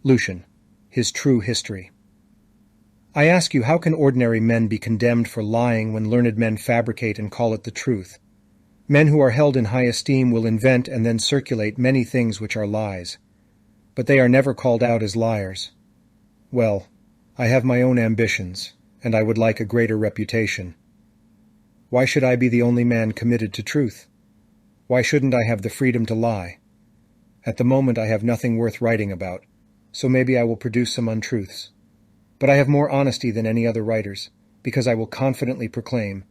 Lucian, his true history. I ask you, how can ordinary men be condemned for lying when learned men fabricate and call it the truth? Men who are held in high esteem will invent and then circulate many things which are lies, but they are never called out as liars. Well, I have my own ambitions, and I would like a greater reputation. Why should I be the only man committed to truth? Why shouldn't I have the freedom to lie? At the moment I have nothing worth writing about, so maybe I will produce some untruths. But I have more honesty than any other writers, because I will confidently proclaim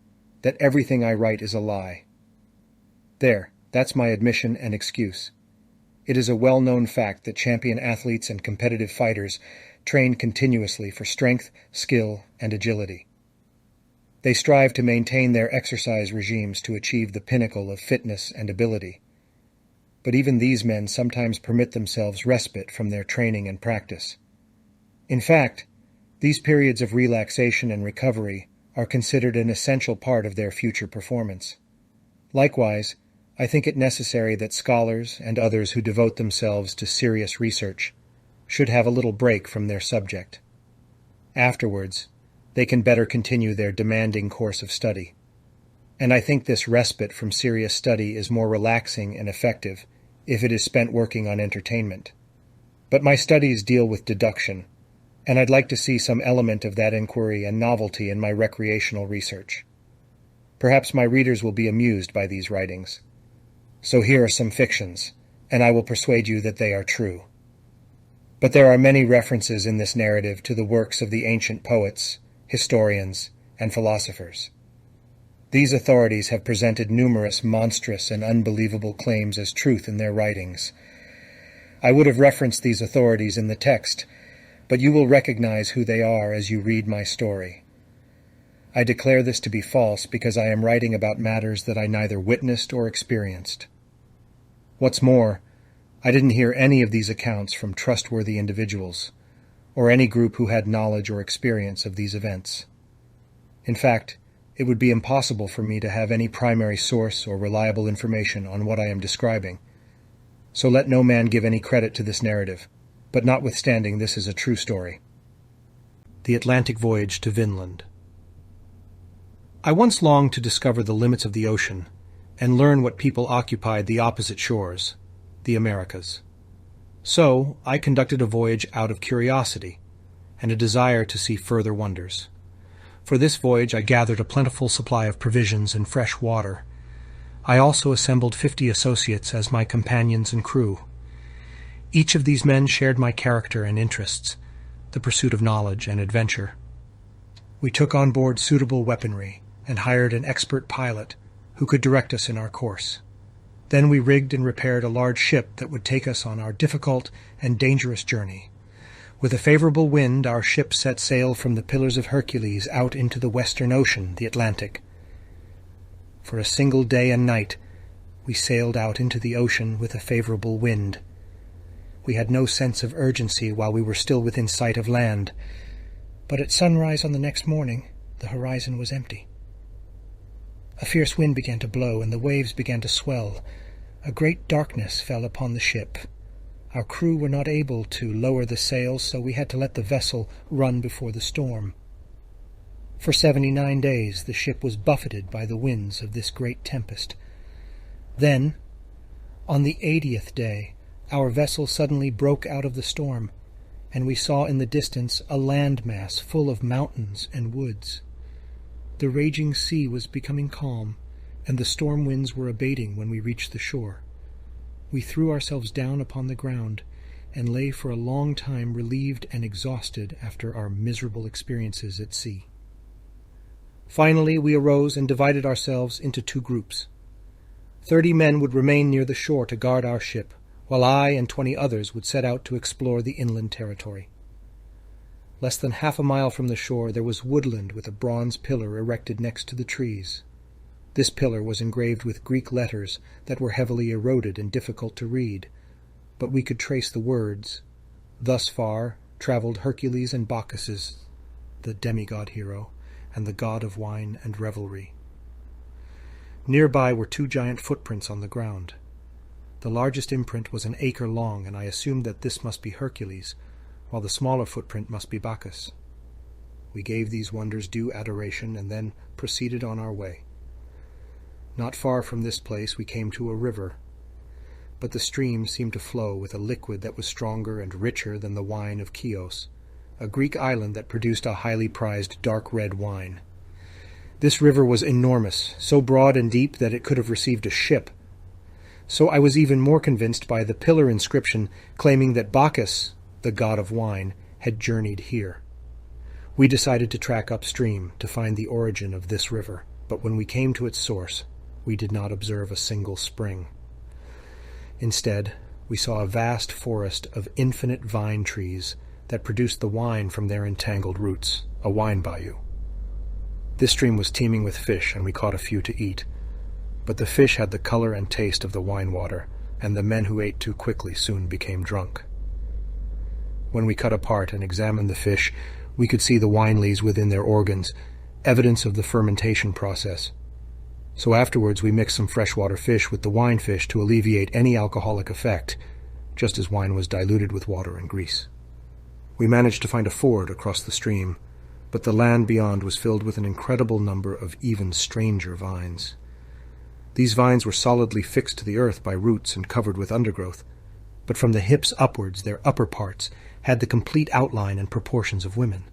that everything I write is a lie. There, that's my admission and excuse. It is a well-known fact that champion athletes and competitive fighters train continuously for strength, skill, and agility. They strive to maintain their exercise regimes to achieve the pinnacle of fitness and ability. But even these men sometimes permit themselves respite from their training and practice. In fact, these periods of relaxation and recovery are considered an essential part of their future performance. Likewise, I think it necessary that scholars and others who devote themselves to serious research should have a little break from their subject. Afterwards, they can better continue their demanding course of study. And I think this respite from serious study is more relaxing and effective if it is spent working on entertainment. But my studies deal with deduction, and I'd like to see some element of that inquiry and novelty in my recreational research. Perhaps my readers will be amused by these writings. So here are some fictions, and I will persuade you that they are true. But there are many references in this narrative to the works of the ancient poets, historians, and philosophers. These authorities have presented numerous monstrous and unbelievable claims as truth in their writings. I would have referenced these authorities in the text, but you will recognize who they are as you read my story. I declare this to be false because I am writing about matters that I neither witnessed or experienced. What's more, I didn't hear any of these accounts from trustworthy individuals, or any group who had knowledge or experience of these events. In fact, it would be impossible for me to have any primary source or reliable information on what I am describing. So let no man give any credit to this narrative, but notwithstanding this is a true story. The Atlantic Voyage to Vinland. I once longed to discover the limits of the ocean and learn what people occupied the opposite shores, the Americas. So I conducted a voyage out of curiosity and a desire to see further wonders. For this voyage I gathered a plentiful supply of provisions and fresh water. I also assembled 50 associates as my companions and crew. Each of these men shared my character and interests, the pursuit of knowledge and adventure. We took on board suitable weaponry and hired an expert pilot who could direct us in our course. Then we rigged and repaired a large ship that would take us on our difficult and dangerous journey. With a favorable wind, our ship set sail from the Pillars of Hercules out into the Western Ocean, the Atlantic. For a single day and night, we sailed out into the ocean with a favorable wind. We had no sense of urgency while we were still within sight of land, but at sunrise on the next morning, the horizon was empty. A fierce wind began to blow, and the waves began to swell. A great darkness fell upon the ship. Our crew were not able to lower the sails, so we had to let the vessel run before the storm. For 79 days the ship was buffeted by the winds of this great tempest. Then, on the 80th day, our vessel suddenly broke out of the storm, and we saw in the distance a landmass full of mountains and woods. The raging sea was becoming calm, and the storm winds were abating when we reached the shore. We threw ourselves down upon the ground, and lay for a long time relieved and exhausted after our miserable experiences at sea. Finally we arose and divided ourselves into 2 groups. 30 men would remain near the shore to guard our ship, while I and 20 others would set out to explore the inland territory. Less than half a mile from the shore there was woodland with a bronze pillar erected next to the trees. This pillar was engraved with Greek letters that were heavily eroded and difficult to read, but we could trace the words. Thus far traveled Hercules and Bacchus, the demigod hero, and the god of wine and revelry. Nearby were 2 giant footprints on the ground. The largest imprint was an acre long, and I assumed that this must be Hercules, while the smaller footprint must be Bacchus. We gave these wonders due adoration and then proceeded on our way. Not far from this place we came to a river, but the stream seemed to flow with a liquid that was stronger and richer than the wine of Chios, a Greek island that produced a highly prized dark red wine. This river was enormous, so broad and deep that it could have received a ship. So I was even more convinced by the pillar inscription claiming that Bacchus, the god of wine, had journeyed here. We decided to track upstream to find the origin of this river, but when we came to its source, we did not observe a single spring. Instead, we saw a vast forest of infinite vine trees that produced the wine from their entangled roots, a wine bayou. This stream was teeming with fish, and we caught a few to eat, but the fish had the color and taste of the wine water, and the men who ate too quickly soon became drunk. When we cut apart and examined the fish, we could see the wine lees within their organs, evidence of the fermentation process. So afterwards we mixed some freshwater fish with the wine fish to alleviate any alcoholic effect, just as wine was diluted with water and grease. We managed to find a ford across the stream, but the land beyond was filled with an incredible number of even stranger vines. These vines were solidly fixed to the earth by roots and covered with undergrowth, but from the hips upwards their upper parts had the complete outline and proportions of women.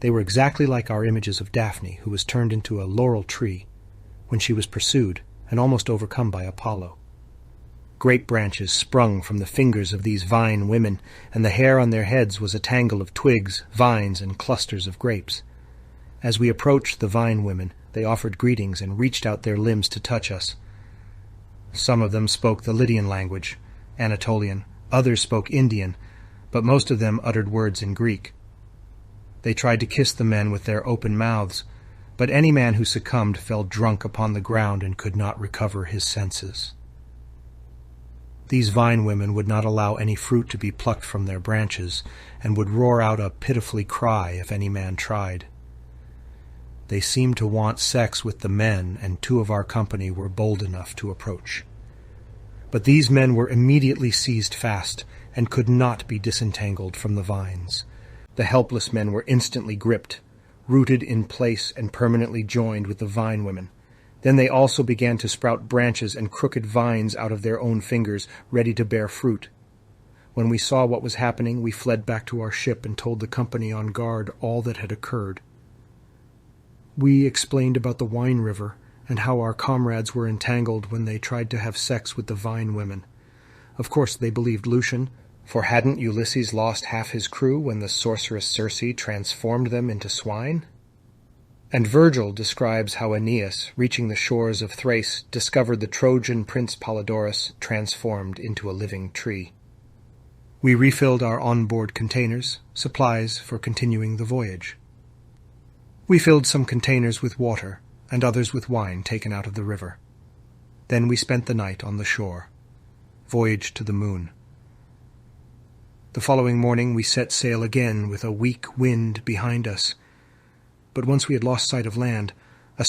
They were exactly like our images of Daphne, who was turned into a laurel tree when she was pursued and almost overcome by Apollo. Great branches sprung from the fingers of these vine women, and the hair on their heads was a tangle of twigs, vines, and clusters of grapes. As we approached the vine women, they offered greetings and reached out their limbs to touch us. Some of them spoke the Lydian language, Anatolian, others spoke Indian, but most of them uttered words in Greek. They tried to kiss the men with their open mouths, but any man who succumbed fell drunk upon the ground and could not recover his senses. These vine women would not allow any fruit to be plucked from their branches, and would roar out a pitifully cry if any man tried. They seemed to want sex with the men, and 2 of our company were bold enough to approach. But these men were immediately seized fast, and could not be disentangled from the vines. The helpless men were instantly gripped, rooted in place and permanently joined with the vine women. Then they also began to sprout branches and crooked vines out of their own fingers, ready to bear fruit. When we saw what was happening, we fled back to our ship and told the company on guard all that had occurred. We explained about the wine river and how our comrades were entangled when they tried to have sex with the vine women. Of course, they believed Lucian, for hadn't Ulysses lost half his crew when the sorceress Circe transformed them into swine? And Virgil describes how Aeneas, reaching the shores of Thrace, discovered the Trojan prince Polydorus transformed into a living tree. We refilled our onboard containers, supplies for continuing the voyage. We filled some containers with water, and others with wine taken out of the river. Then we spent the night on the shore. Voyage to the moon. The following morning we set sail again with a weak wind behind us. But once we had lost sight of land, a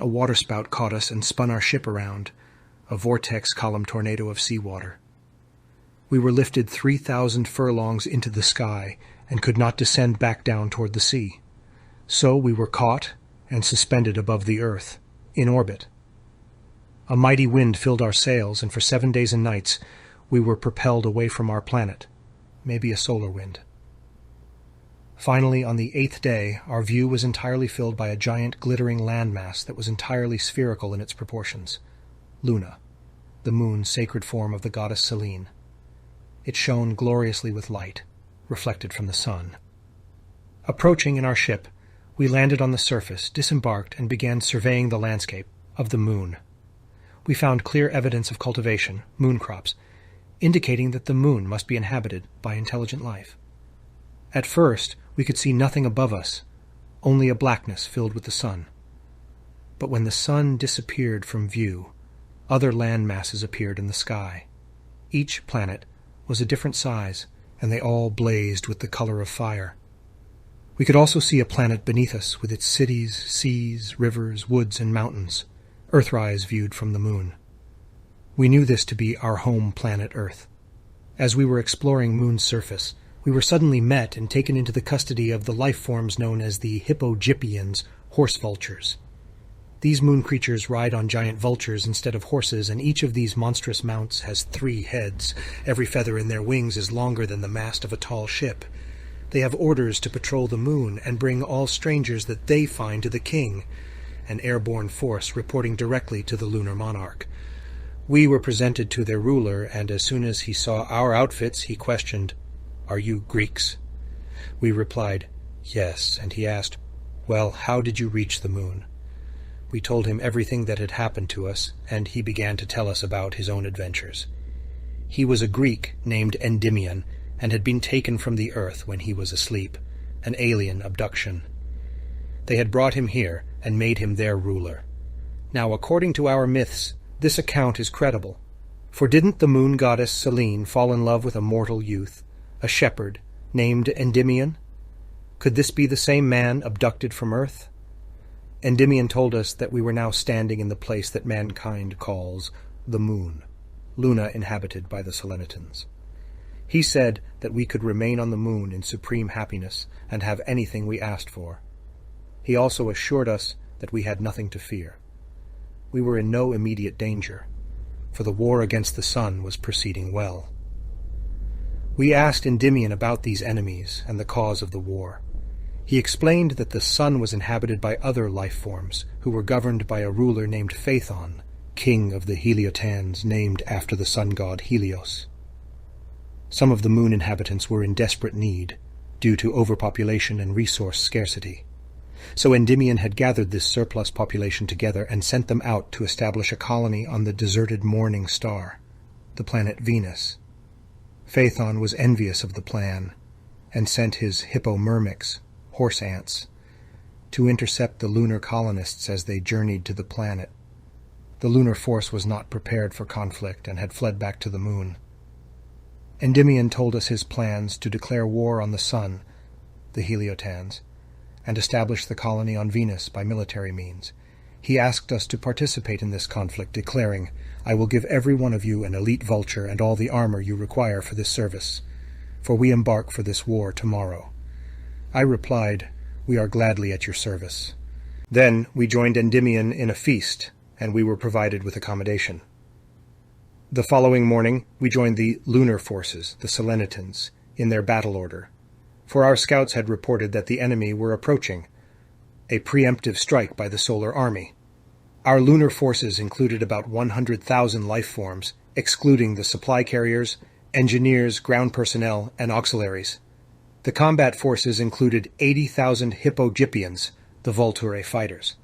waterspout caught us and spun our ship around, a vortex column tornado of seawater. We were lifted 3,000 furlongs into the sky and could not descend back down toward the sea. So we were caught and suspended above the earth, in orbit. A mighty wind filled our sails, and for 7 days and nights we were propelled away from our planet, maybe a solar wind. Finally, on the 8th day, our view was entirely filled by a giant glittering landmass that was entirely spherical in its proportions. Luna, the moon's sacred form of the goddess Selene. It shone gloriously with light, reflected from the sun. Approaching in our ship, we landed on the surface, disembarked, and began surveying the landscape of the moon. We found clear evidence of cultivation, moon crops, indicating that the moon must be inhabited by intelligent life. At first, we could see nothing above us, only a blackness filled with the sun. But when the sun disappeared from view, other land masses appeared in the sky. Each planet was a different size, and they all blazed with the color of fire. We could also see a planet beneath us with its cities, seas, rivers, woods, and mountains, Earthrise viewed from the moon. We knew this to be our home planet Earth. As we were exploring Moon's surface, We were suddenly met and taken into the custody of the life forms known as the Hippogippians, horse vultures. These moon creatures ride on giant vultures instead of horses, and each of these monstrous mounts has 3 heads. Every feather in their wings is longer than the mast of a tall ship. They have orders to patrol the moon and bring all strangers that they find to the king, an airborne force reporting directly to the lunar monarch. We were presented to their ruler, and as soon as he saw our outfits, he questioned, "Are you Greeks?" We replied, "Yes," and he asked, "Well, how did you reach the moon?" We told him everything that had happened to us, and he began to tell us about his own adventures. He was a Greek named Endymion, and had been taken from the earth when he was asleep, an alien abduction. They had brought him here and made him their ruler. Now, according to our myths, this account is credible. For didn't the moon goddess Selene fall in love with a mortal youth, a shepherd, named Endymion? Could this be the same man abducted from earth? Endymion told us that we were now standing in the place that mankind calls the moon, Luna inhabited by the Selenitans. He said that we could remain on the moon in supreme happiness and have anything we asked for. He also assured us that we had nothing to fear. We were in no immediate danger, for the war against the sun was proceeding well. We asked Endymion about these enemies and the cause of the war. He explained that the sun was inhabited by other life forms, who were governed by a ruler named Phaethon, king of the Heliotans, named after the sun god Helios. Some of the moon inhabitants were in desperate need, due to overpopulation and resource scarcity. So Endymion had gathered this surplus population together and sent them out to establish a colony on the deserted morning star, the planet Venus. Phaethon was envious of the plan, and sent his hippomyrmics, horse ants, to intercept the lunar colonists as they journeyed to the planet. The lunar force was not prepared for conflict and had fled back to the moon. Endymion told us his plans to declare war on the sun, the Heliotans, and establish the colony on Venus by military means. He asked us to participate in this conflict, declaring, "I will give every one of you an elite vulture and all the armor you require for this service, for we embark for this war tomorrow." I replied, "We are gladly at your service." Then we joined Endymion in a feast, and we were provided with accommodation. The following morning we joined the lunar forces, the Selenitans, in their battle order, for our scouts had reported that the enemy were approaching, a preemptive strike by the Solar Army. Our lunar forces included about 100,000 life forms, excluding the supply carriers, engineers, ground personnel, and auxiliaries. The combat forces included 80,000 Hippogippians, the Volturae fighters,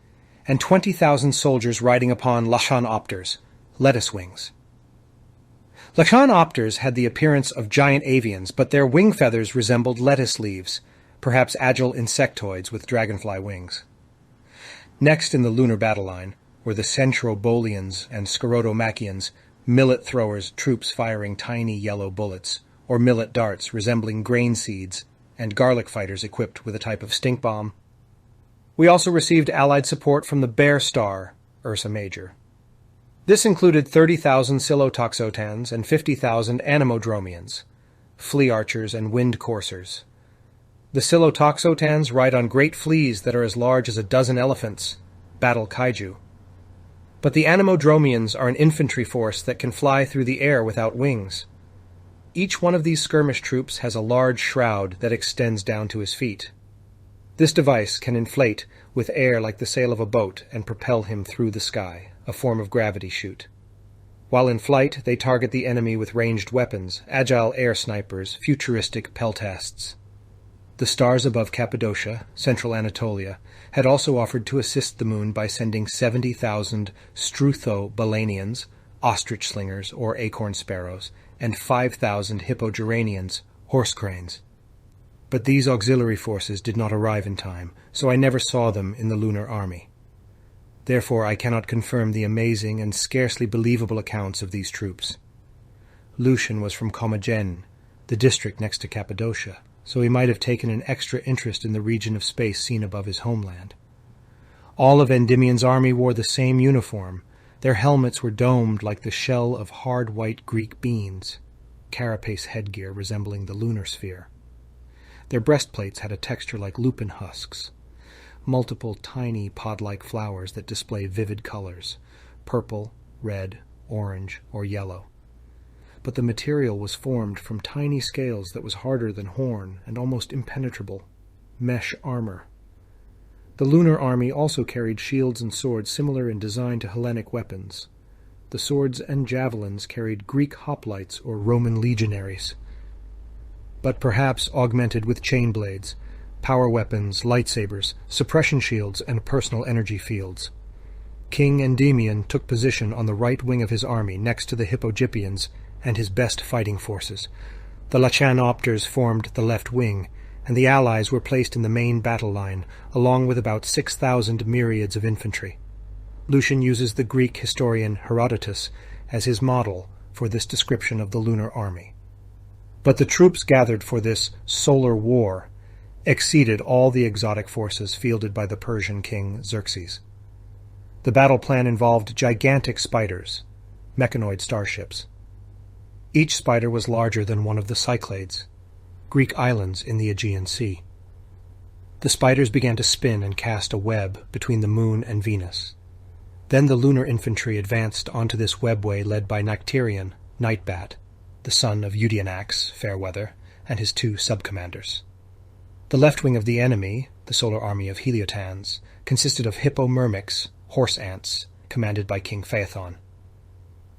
and 20,000 soldiers riding upon Lachanopters, lettuce wings. Lachanopters had the appearance of giant avians, but their wing feathers resembled lettuce leaves, perhaps agile insectoids with dragonfly wings. Next in the lunar battle line were the Centrobolians and Sclerotomachians, millet throwers, troops firing tiny yellow bullets, or millet darts resembling grain seeds, and garlic fighters equipped with a type of stink bomb. We also received allied support from the Bear Star, Ursa Major. This included 30,000 Silotoxotans and 50,000 Anemodromians, flea archers and wind coursers. The Silotoxotans ride on great fleas that are as large as a dozen elephants, battle kaiju. But the Anemodromians are an infantry force that can fly through the air without wings. Each one of these skirmish troops has a large shroud that extends down to his feet. This device can inflate with air like the sail of a boat and propel him through the sky, a form of gravity chute. While in flight, they target the enemy with ranged weapons, agile air snipers, futuristic peltasts. The stars above Cappadocia, central Anatolia, had also offered to assist the moon by sending 70,000 Struthobalanians, ostrich slingers or acorn sparrows, and 5,000 Hippogyranians, horse cranes. But these auxiliary forces did not arrive in time, so I never saw them in the Lunar Army. Therefore I cannot confirm the amazing and scarcely believable accounts of these troops. Lucian was from Commagene, the district next to Cappadocia, so he might have taken an extra interest in the region of space seen above his homeland. All of Endymion's army wore the same uniform. Their helmets were domed like the shell of hard white Greek beans, carapace headgear resembling the lunar sphere. Their breastplates had a texture like lupin husks, multiple tiny pod-like flowers that display vivid colors, purple, red, orange, or yellow. But the material was formed from tiny scales that was harder than horn and almost impenetrable, mesh armor. The Lunar Army also carried shields and swords similar in design to Hellenic weapons. The swords and javelins carried Greek hoplites or Roman legionaries, but perhaps augmented with chain blades, power weapons, lightsabers, suppression shields, and personal energy fields. King Endymion took position on the right wing of his army next to the Hippogippians and his best fighting forces. The Lachanopters formed the left wing, and the allies were placed in the main battle line, along with about 6,000 myriads of infantry. Lucian uses the Greek historian Herodotus as his model for this description of the Lunar Army. But the troops gathered for this solar war exceeded all the exotic forces fielded by the Persian king Xerxes. The battle plan involved gigantic spiders, mechanoid starships. Each spider was larger than one of the Cyclades, Greek islands in the Aegean Sea. The spiders began to spin and cast a web between the moon and Venus. Then the lunar infantry advanced onto this webway led by Nacterion, Nightbat, the son of Eudionax, Fairweather, and his 2 sub-commanders. The left wing of the enemy, the solar army of Heliotans, consisted of hippomyrmics, horse ants, commanded by King Phaethon.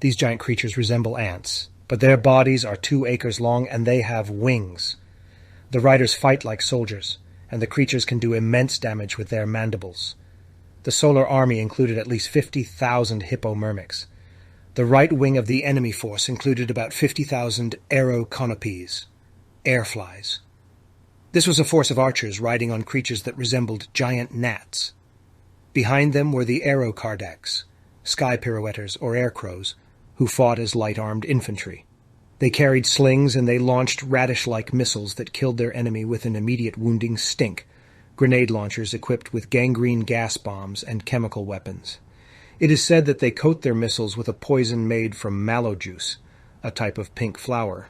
These giant creatures resemble ants, but their bodies are 2 acres long and they have wings. The riders fight like soldiers, and the creatures can do immense damage with their mandibles. The solar army included at least 50,000 hippomyrmics. The right wing of the enemy force included about 50,000 aeroconopes, airflies. This was a force of archers riding on creatures that resembled giant gnats. Behind them were the aerocardax, sky pirouetters or aircrows, who fought as light-armed infantry. They carried slings and they launched radish-like missiles that killed their enemy with an immediate wounding stink, grenade launchers equipped with gangrene gas bombs and chemical weapons. It is said that they coat their missiles with a poison made from mallow juice, a type of pink flower.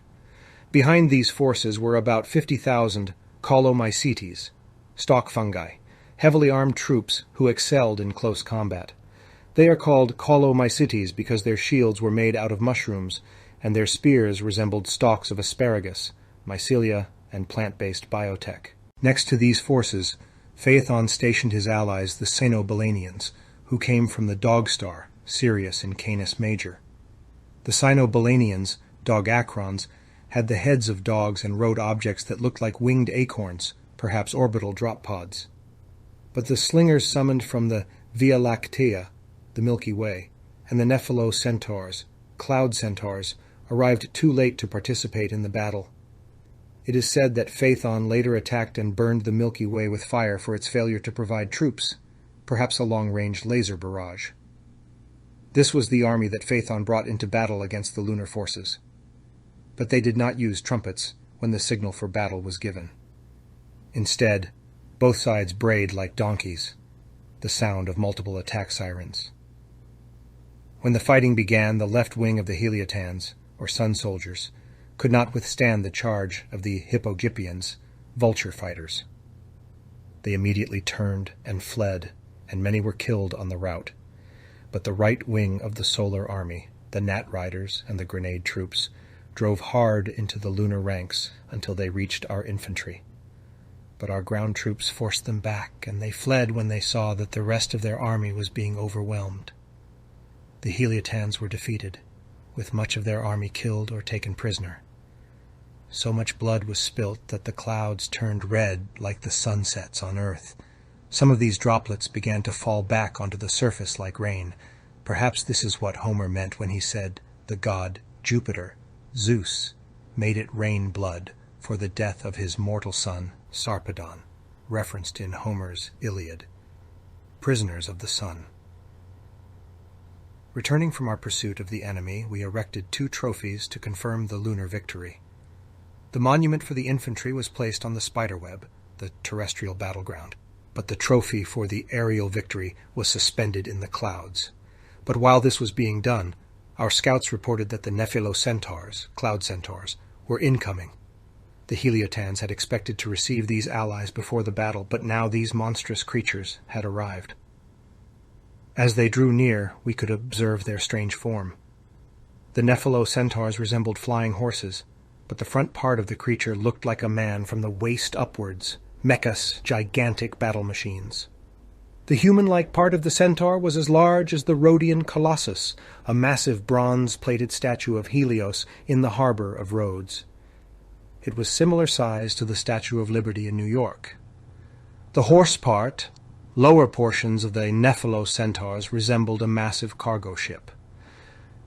Behind these forces were about 50,000 colomycetes, stalk fungi, heavily armed troops who excelled in close combat. They are called colomycetes because their shields were made out of mushrooms, and their spears resembled stalks of asparagus, mycelia, and plant-based biotech. Next to these forces, Phaethon stationed his allies, the Cenobalanians, who came from the dog star, Sirius in Canis Major. The Cenobalanians, dog acrons, had the heads of dogs and rode objects that looked like winged acorns, perhaps orbital drop pods. But the slingers summoned from the Via Lactea, the Milky Way, and the Nephilo centaurs, cloud centaurs, arrived too late to participate in the battle. It is said that Phaethon later attacked and burned the Milky Way with fire for its failure to provide troops, perhaps a long-range laser barrage. This was the army that Phaethon brought into battle against the lunar forces. But they did not use trumpets when the signal for battle was given. Instead, both sides brayed like donkeys, the sound of multiple attack sirens. When the fighting began, the left wing of the Heliotans, or sun soldiers, could not withstand the charge of the Hippogippians, vulture fighters. They immediately turned and fled, and many were killed on the route. But the right wing of the solar army, the gnat riders and the grenade troops, drove hard into the lunar ranks until they reached our infantry. But our ground troops forced them back, and they fled when they saw that the rest of their army was being overwhelmed. The Heliotans were defeated, with much of their army killed or taken prisoner. So much blood was spilt that the clouds turned red like the sunsets on earth. Some of these droplets began to fall back onto the surface like rain. Perhaps this is what Homer meant when he said the god Jupiter, Zeus, made it rain blood for the death of his mortal son, Sarpedon, referenced in Homer's Iliad. Prisoners of the sun. Returning from our pursuit of the enemy, we erected 2 trophies to confirm the lunar victory. The monument for the infantry was placed on the spiderweb, the terrestrial battleground, but the trophy for the aerial victory was suspended in the clouds. But while this was being done, our scouts reported that the Nephilo centaurs, cloud centaurs, were incoming. The Heliotans had expected to receive these allies before the battle, but now these monstrous creatures had arrived. As they drew near, we could observe their strange form. The Nephilo-centaurs resembled flying horses, but the front part of the creature looked like a man from the waist upwards, mechas, gigantic battle machines. The human-like part of the centaur was as large as the Rhodian Colossus, a massive bronze-plated statue of Helios in the harbor of Rhodes. It was similar size to the Statue of Liberty in New York. The horse part, lower portions of the Nephilo-centaurs resembled a massive cargo ship.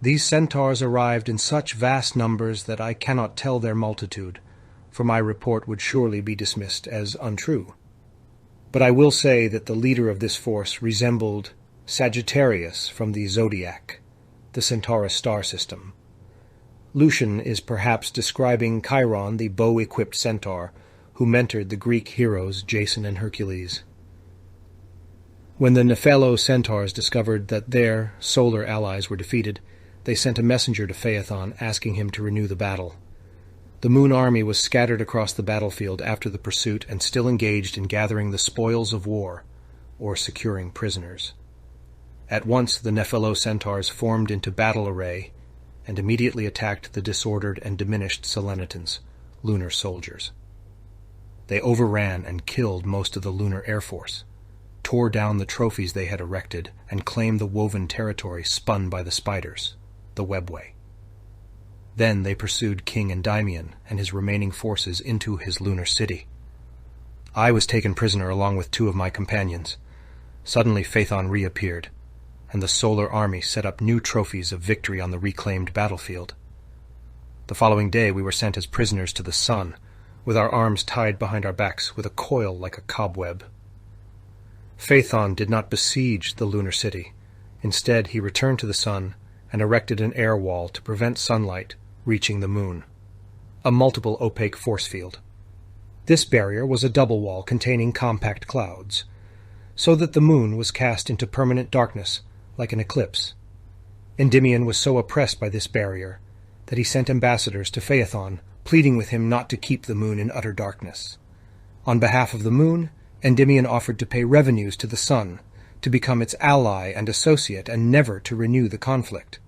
These centaurs arrived in such vast numbers that I cannot tell their multitude, for my report would surely be dismissed as untrue. But I will say that the leader of this force resembled Sagittarius from the zodiac, the Centaurus star system. Lucian is perhaps describing Chiron, the bow-equipped centaur, who mentored the Greek heroes Jason and Hercules. When the Nephilo-centaurs discovered that their solar allies were defeated, they sent a messenger to Phaethon asking him to renew the battle. The Moon Army was scattered across the battlefield after the pursuit and still engaged in gathering the spoils of war, or securing prisoners. At once the Nephilo-centaurs formed into battle array and immediately attacked the disordered and diminished Selenitans, lunar soldiers. They overran and killed most of the lunar air force, tore down the trophies they had erected, and claimed the woven territory spun by the spiders, the webway. Then they pursued King Endymion and his remaining forces into his lunar city. I was taken prisoner along with 2 of my companions. Suddenly Phaethon reappeared, and the Solar Army set up new trophies of victory on the reclaimed battlefield. The following day we were sent as prisoners to the sun, with our arms tied behind our backs with a coil like a cobweb. Phaethon did not besiege the lunar city. Instead, he returned to the sun and erected an air wall to prevent sunlight reaching the moon, a multiple opaque force field. This barrier was a double wall containing compact clouds, so that the moon was cast into permanent darkness like an eclipse. Endymion was so oppressed by this barrier that he sent ambassadors to Phaethon, pleading with him not to keep the moon in utter darkness. On behalf of the moon, Endymion offered to pay revenues to the sun, to become its ally and associate, and never to renew the conflict.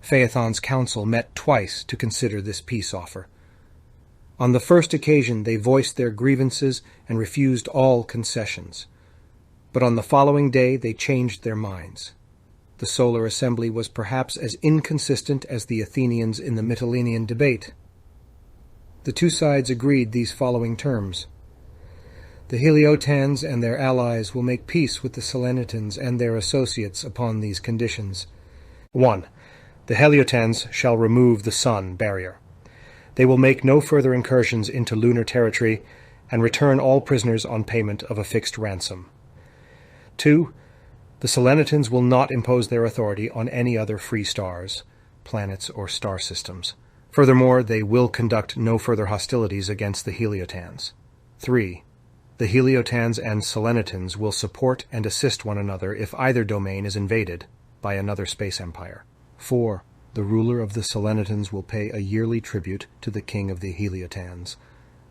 Phaethon's council met twice to consider this peace offer. On the first occasion they voiced their grievances and refused all concessions. But on the following day they changed their minds. The Solar Assembly was perhaps as inconsistent as the Athenians in the Mytilenean debate. The 2 sides agreed these following terms. The Heliotans and their allies will make peace with the Selenitans and their associates upon these conditions. 1. The Heliotans shall remove the sun barrier. They will make no further incursions into lunar territory and return all prisoners on payment of a fixed ransom. 2. The Selenitans will not impose their authority on any other free stars, planets, or star systems. Furthermore, they will conduct no further hostilities against the Heliotans. 3. The Heliotans and Selenitans will support and assist one another if either domain is invaded by another space empire. 4. The ruler of the Selenitans will pay a yearly tribute to the king of the Heliotans.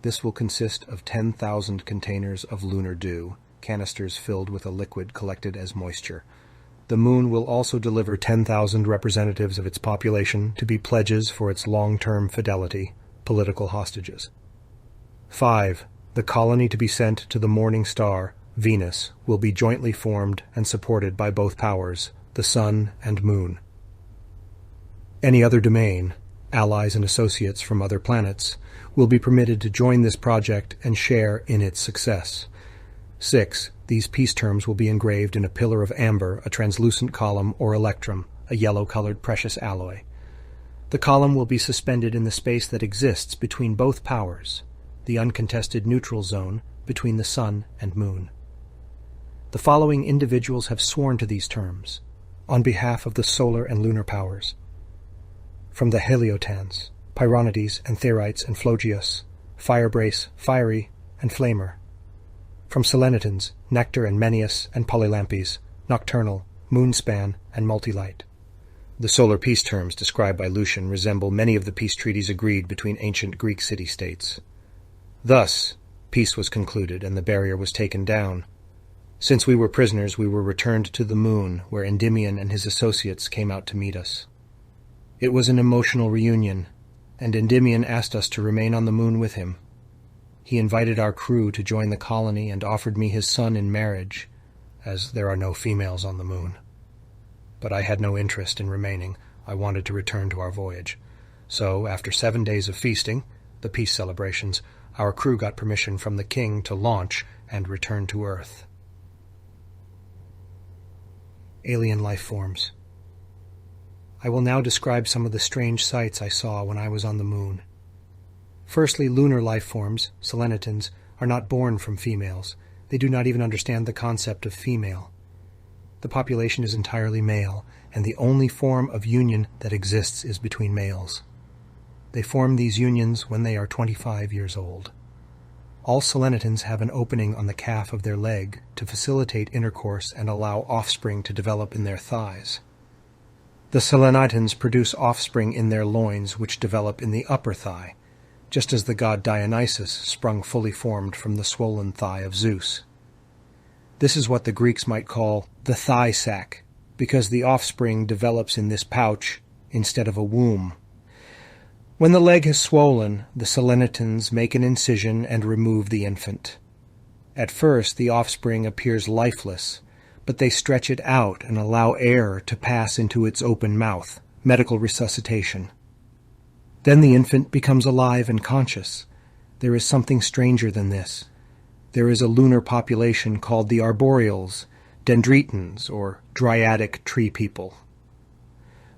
This will consist of 10,000 containers of lunar dew, canisters filled with a liquid collected as moisture. The moon will also deliver 10,000 representatives of its population to be pledges for its long-term fidelity, political hostages. 5. The colony to be sent to the morning star, Venus, will be jointly formed and supported by both powers, the sun and moon. Any other domain, allies and associates from other planets, will be permitted to join this project and share in its success. 6. These peace terms will be engraved in a pillar of amber, a translucent column, or electrum, a yellow-colored precious alloy. The column will be suspended in the space that exists between both powers, the uncontested neutral zone between the sun and moon. The following individuals have sworn to these terms, on behalf of the solar and lunar powers. From the Heliotans, Pyronides and Therites and Phlogius, Firebrace, Fiery, and Flamer. From Selenitans, Nectar and Menneus and Polylampes, Nocturnal, Moonspan, and Multilight. The solar peace terms described by Lucian resemble many of the peace treaties agreed between ancient Greek city-states. Thus, peace was concluded and the barrier was taken down. Since we were prisoners, we were returned to the moon, where Endymion and his associates came out to meet us. It was an emotional reunion, and Endymion asked us to remain on the moon with him. He invited our crew to join the colony and offered me his son in marriage, as there are no females on the moon. But I had no interest in remaining. I wanted to return to our voyage. So, after 7 days of feasting, the peace celebrations, our crew got permission from the king to launch and return to Earth. Alien life forms. I will now describe some of the strange sights I saw when I was on the moon. Firstly, lunar life forms, selenitons, are not born from females. They do not even understand the concept of female. The population is entirely male, and the only form of union that exists is between males. They form these unions when they are 25 years old. All selenitons have an opening on the calf of their leg to facilitate intercourse and allow offspring to develop in their thighs. The selenitons produce offspring in their loins which develop in the upper thigh, just as the god Dionysus sprung fully formed from the swollen thigh of Zeus. This is what the Greeks might call the thigh sac, because the offspring develops in this pouch instead of a womb. When the leg has swollen, the selenitons make an incision and remove the infant. At first, the offspring appears lifeless, but they stretch it out and allow air to pass into its open mouth, medical resuscitation. Then the infant becomes alive and conscious. There is something stranger than this. There is a lunar population called the Arboreals, dendritans, or dryadic tree people.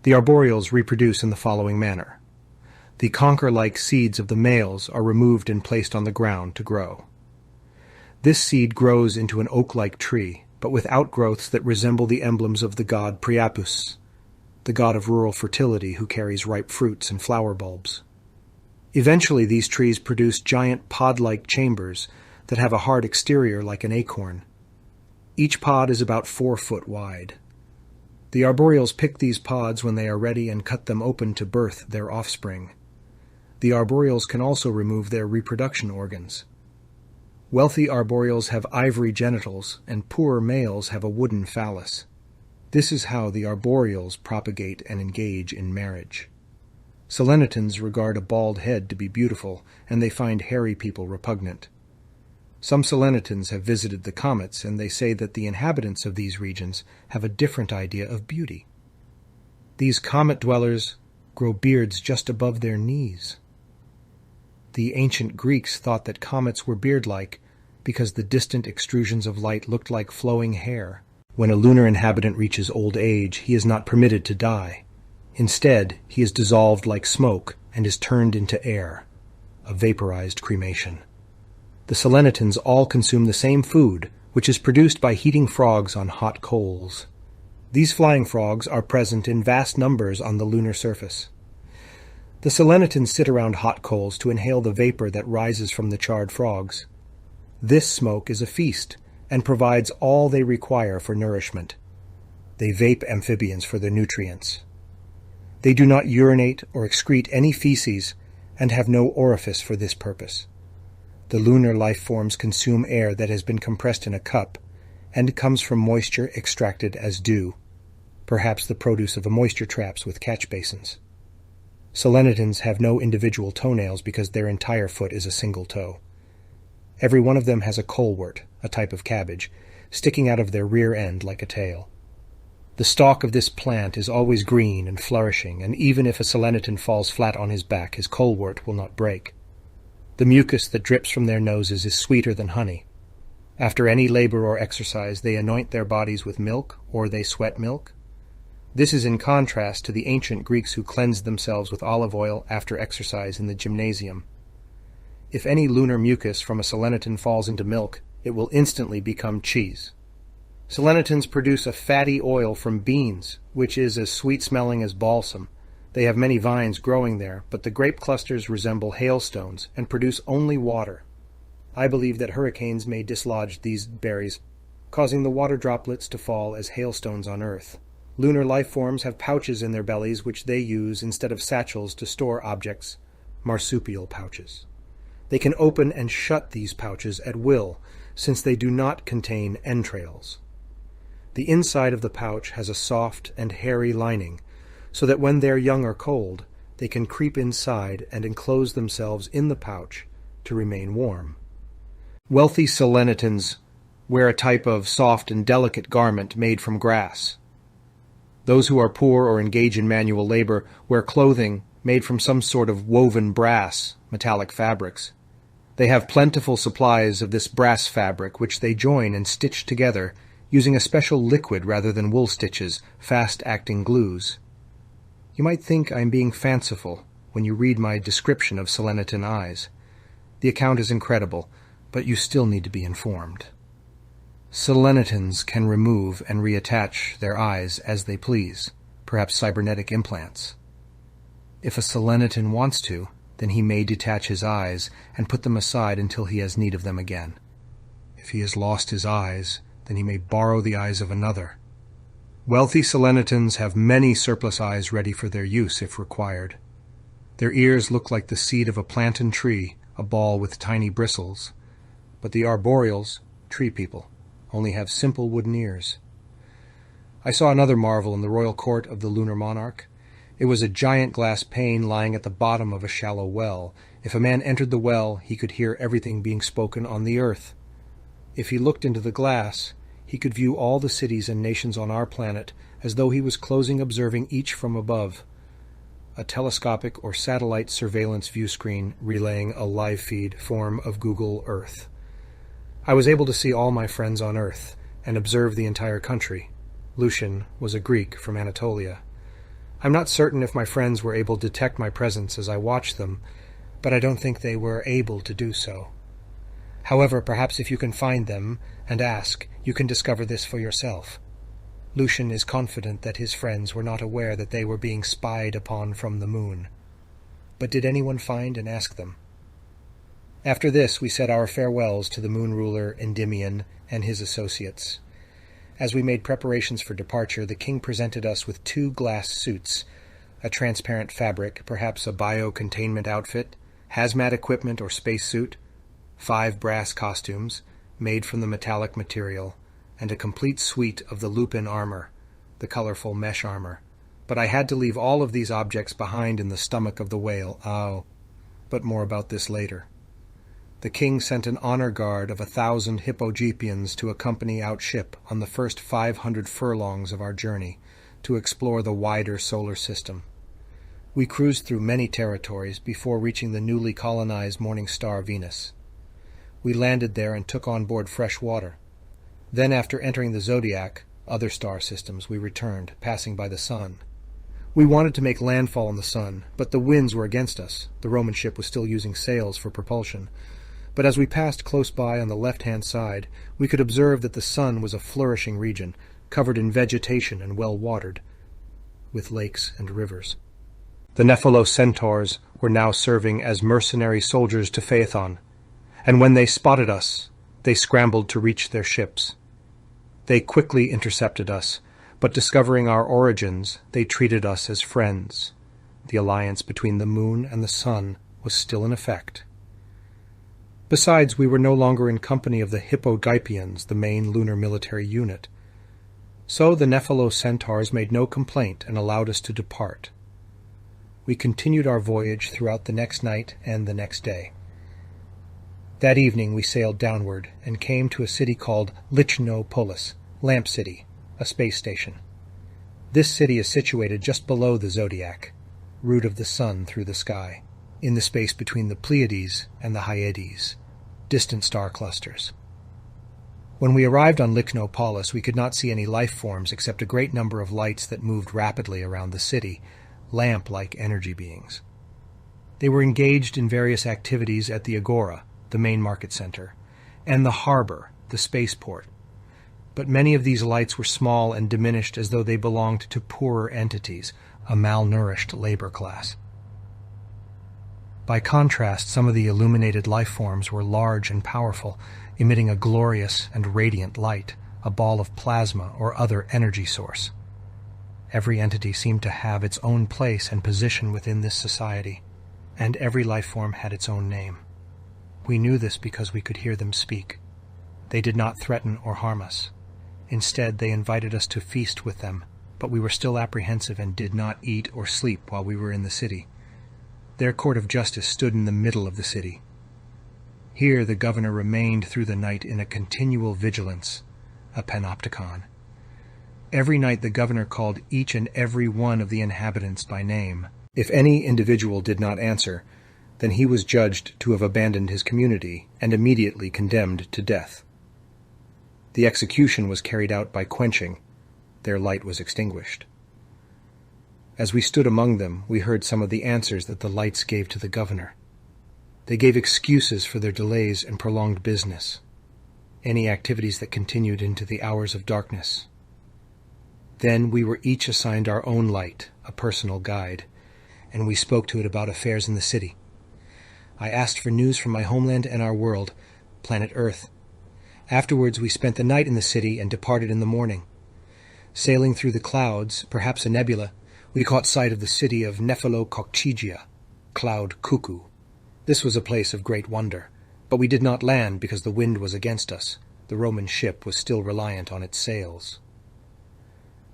The Arboreals reproduce in the following manner. The conker-like seeds of the males are removed and placed on the ground to grow. This seed grows into an oak-like tree, but with outgrowths that resemble the emblems of the god Priapus, the god of rural fertility who carries ripe fruits and flower bulbs. Eventually these trees produce giant pod-like chambers that have a hard exterior like an acorn. Each pod is about 4 foot wide. The Arboreals pick these pods when they are ready and cut them open to birth their offspring. The Arboreals can also remove their reproduction organs. Wealthy Arboreals have ivory genitals, and poorer males have a wooden phallus. This is how the Arboreals propagate and engage in marriage. Selenitons regard a bald head to be beautiful, and they find hairy people repugnant. Some selenitons have visited the comets, and they say that the inhabitants of these regions have a different idea of beauty. These comet dwellers grow beards just above their knees. The ancient Greeks thought that comets were beard-like because the distant extrusions of light looked like flowing hair. When a lunar inhabitant reaches old age, he is not permitted to die. Instead, he is dissolved like smoke and is turned into air, a vaporized cremation. The selenitons all consume the same food, which is produced by heating frogs on hot coals. These flying frogs are present in vast numbers on the lunar surface. The selenitons sit around hot coals to inhale the vapor that rises from the charred frogs. This smoke is a feast and provides all they require for nourishment. They vape amphibians for their nutrients. They do not urinate or excrete any feces and have no orifice for this purpose. The lunar life forms consume air that has been compressed in a cup and comes from moisture extracted as dew, perhaps the produce of a moisture traps with catch basins. Selenitons have no individual toenails because their entire foot is a single toe. Every one of them has a colewort, a type of cabbage, sticking out of their rear end like a tail. The stalk of this plant is always green and flourishing, and even if a seleniton falls flat on his back, his colewort will not break. The mucus that drips from their noses is sweeter than honey. After any labor or exercise, they anoint their bodies with milk, or they sweat milk. This is in contrast to the ancient Greeks who cleansed themselves with olive oil after exercise in the gymnasium. If any lunar mucus from a seleniton falls into milk, it will instantly become cheese. Selenitons produce a fatty oil from beans, which is as sweet-smelling as balsam. They have many vines growing there, but the grape clusters resemble hailstones and produce only water. I believe that hurricanes may dislodge these berries, causing the water droplets to fall as hailstones on Earth. Lunar life forms have pouches in their bellies which they use instead of satchels to store objects, marsupial pouches. They can open and shut these pouches at will, since they do not contain entrails. The inside of the pouch has a soft and hairy lining, so that when their young are cold, they can creep inside and enclose themselves in the pouch to remain warm. Wealthy Selenitans wear a type of soft and delicate garment made from grass. Those who are poor or engage in manual labor wear clothing made from some sort of woven brass, metallic fabrics. They have plentiful supplies of this brass fabric, which they join and stitch together using a special liquid rather than wool stitches, fast-acting glues. You might think I am being fanciful when you read my description of Selenitan eyes. The account is incredible, but you still need to be informed. Selenitans can remove and reattach their eyes as they please, perhaps cybernetic implants. If a Selenitan wants to, then he may detach his eyes and put them aside until he has need of them again. If he has lost his eyes, then he may borrow the eyes of another. Wealthy Selenitans have many surplus eyes ready for their use if required. Their ears look like the seed of a plantain tree, a ball with tiny bristles. But the Arboreals, tree people, only have simple wooden ears. I saw another marvel in the royal court of the lunar monarch. It was a giant glass pane lying at the bottom of a shallow well. If a man entered the well, he could hear everything being spoken on the earth. If he looked into the glass, he could view all the cities and nations on our planet as though he was closing observing each from above. A telescopic or satellite surveillance view screen relaying a live feed form of Google Earth. I was able to see all my friends on Earth and observe the entire country. Lucian was a Greek from Anatolia. I'm not certain if my friends were able to detect my presence as I watched them, but I don't think they were able to do so. However, perhaps if you can find them and ask, you can discover this for yourself. Lucian is confident that his friends were not aware that they were being spied upon from the moon. But did anyone find and ask them? After this, we said our farewells to the moon ruler Endymion and his associates. As we made preparations for departure, the king presented us with 2 glass suits, a transparent fabric, perhaps a bio-containment outfit, hazmat equipment or spacesuit, 5 brass costumes, made from the metallic material, and a complete suite of the lupin armor, the colorful mesh armor. But I had to leave all of these objects behind in the stomach of the whale. But more about this later. The king sent an honor guard of 1,000 hippogypians to accompany out ship on the first 500 furlongs of our journey to explore the wider solar system. We cruised through many territories before reaching the newly colonized morning star Venus. We landed there and took on board fresh water. Then, after entering the zodiac, other star systems, we returned, passing by the sun. We wanted to make landfall on the sun, but the winds were against us. The Roman ship was still using sails for propulsion. But as we passed close by on the left-hand side, we could observe that the sun was a flourishing region, covered in vegetation and well-watered, with lakes and rivers. The Nephelocentaurs were now serving as mercenary soldiers to Phaethon, and when they spotted us, they scrambled to reach their ships. They quickly intercepted us, but discovering our origins, they treated us as friends. The alliance between the moon and the sun was still in effect. Besides, we were no longer in company of the Hippogypians, the main lunar military unit. So the Nephelocentaurs made no complaint and allowed us to depart. We continued our voyage throughout the next night and the next day. That evening we sailed downward and came to a city called Lichnopolis, Lamp City, a space station. This city is situated just below the zodiac, root of the sun through the sky, in the space between the Pleiades and the Hyades, distant star clusters. When we arrived on Lichnopolis, we could not see any life forms except a great number of lights that moved rapidly around the city, lamp-like energy beings. They were engaged in various activities at the Agora, the main market center, and the harbor, the spaceport. But many of these lights were small and diminished as though they belonged to poorer entities, a malnourished labor class. By contrast, some of the illuminated life forms were large and powerful, emitting a glorious and radiant light, a ball of plasma or other energy source. Every entity seemed to have its own place and position within this society, and every life form had its own name. We knew this because we could hear them speak. They did not threaten or harm us. Instead, they invited us to feast with them, but we were still apprehensive and did not eat or sleep while we were in the city. Their court of justice stood in the middle of the city. Here the governor remained through the night in a continual vigilance, a panopticon. Every night the governor called each and every one of the inhabitants by name. If any individual did not answer, then he was judged to have abandoned his community and immediately condemned to death. The execution was carried out by quenching. Their light was extinguished. As we stood among them, we heard some of the answers that the lights gave to the governor. They gave excuses for their delays and prolonged business, any activities that continued into the hours of darkness. Then we were each assigned our own light, a personal guide, and we spoke to it about affairs in the city. I asked for news from my homeland and our world, planet Earth. Afterwards we spent the night in the city and departed in the morning. Sailing through the clouds, perhaps a nebula, we caught sight of the city of Nephelokokchigia, Cloud Cuckoo. This was a place of great wonder, but we did not land because the wind was against us. The Roman ship was still reliant on its sails.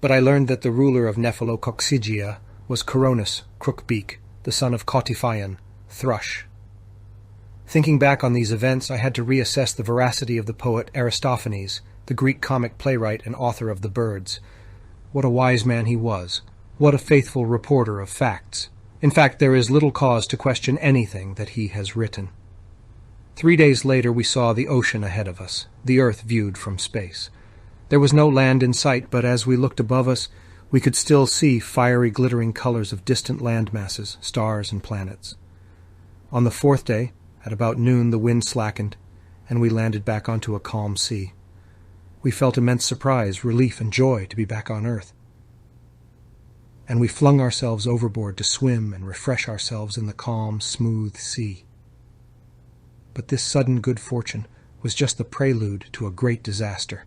But I learned that the ruler of Nephelokokchigia was Coronis, Crookbeak, the son of Cotiphion, Thrush. Thinking back on these events, I had to reassess the veracity of the poet Aristophanes, the Greek comic playwright and author of The Birds. What a wise man he was. What a faithful reporter of facts. In fact, there is little cause to question anything that he has written. 3 days later we saw the ocean ahead of us, the earth viewed from space. There was no land in sight, but as we looked above us, we could still see fiery glittering colors of distant land masses, stars and planets. On the 4th day, at about noon, the wind slackened, and we landed back onto a calm sea. We felt immense surprise, relief, and joy to be back on Earth. And we flung ourselves overboard to swim and refresh ourselves in the calm, smooth sea. But this sudden good fortune was just the prelude to a great disaster.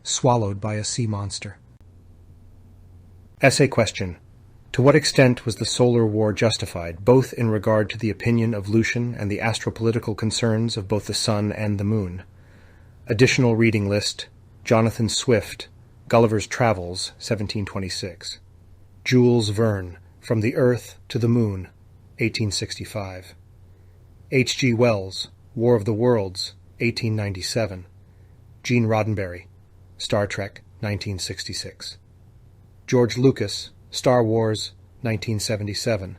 Swallowed by a sea monster. Essay question. To what extent was the solar war justified, both in regard to the opinion of Lucian and the astropolitical concerns of both the sun and the moon? Additional reading list: Jonathan Swift, Gulliver's Travels, 1726. Jules Verne, From the Earth to the Moon, 1865. H.G. Wells, War of the Worlds, 1897. Gene Roddenberry, Star Trek, 1966. George Lucas, Star Wars, 1977.